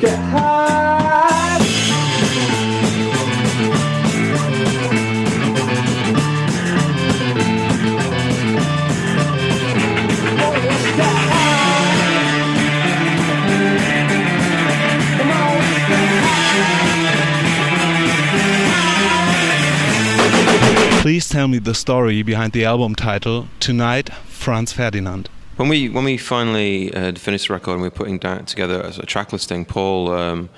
get high. Always get high. Come on, let's get high. Please tell me the story behind the album title, Tonight, Franz Ferdinand. When we finally had finished the record and we were putting together a track listing, Paul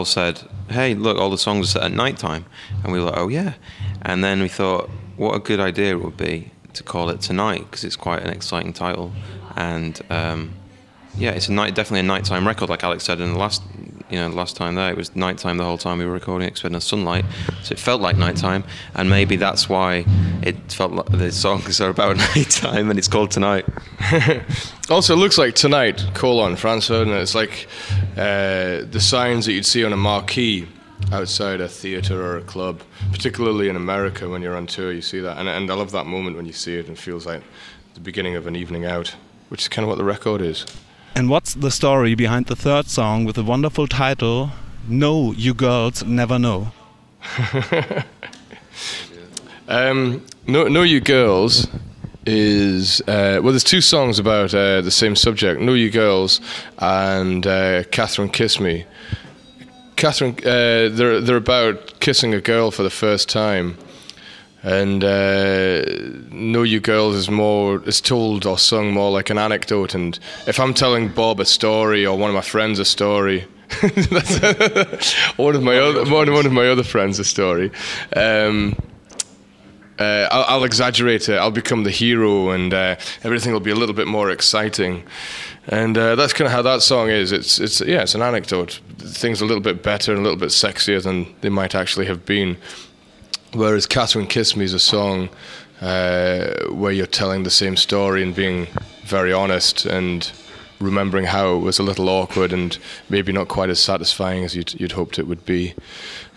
said, "Hey, look, all the songs are set at night time," and we were like, "Oh yeah," and then we thought, what a good idea it would be to call it Tonight, because it's quite an exciting title, and yeah, it's definitely a nighttime record, like Alex said in the last time there. It was nighttime the whole time we were recording, except no sunlight, so it felt like nighttime, and maybe that's why it felt like the songs are about nighttime, and it's called Tonight. Also, it looks like Tonight, Franz Ferdinand. It's like the signs that you'd see on a marquee outside a theatre or a club, particularly in America when you're on tour, you see that. And I love that moment when you see it and it feels like the beginning of an evening out, which is kind of what the record is. And what's the story behind the third song with the wonderful title, No, You Girls Never Know? No, You Girls is... well, there's two songs about the same subject, No You Girls and Catherine Kiss Me. Catherine, they're about kissing a girl for the first time. And No You Girls is told or sung more like an anecdote. And if I'm telling Bob a story or one of my friends a story, one of my other friends a story, I'll exaggerate it. I'll become the hero, and everything will be a little bit more exciting. And that's kind of how that song is. It's an anecdote. Things are a little bit better and a little bit sexier than they might actually have been. Whereas Catherine Kiss Me is a song where you're telling the same story and being very honest and remembering how it was a little awkward and maybe not quite as satisfying as you'd hoped it would be.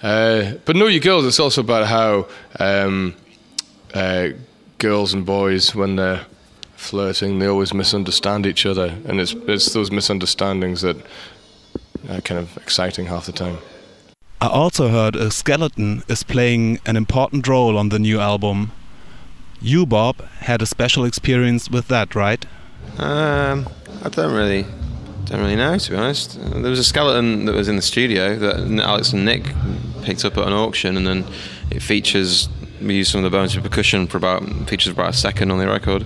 But No You Girls, it's also about how girls and boys, when they're flirting, they always misunderstand each other, and it's those misunderstandings that are kind of exciting half the time. I also heard a skeleton is playing an important role on the new album. You, Bob, had a special experience with that, right? I don't really know, to be honest. There was a skeleton that was in the studio that Alex and Nick picked up at an auction, and then it features, we used some of the bones for percussion features about a second on the record.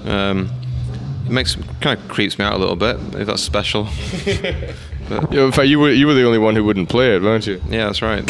It kind of creeps me out a little bit, if that's special. Yeah, in fact, you were the only one who wouldn't play it, weren't you? Yeah, that's right.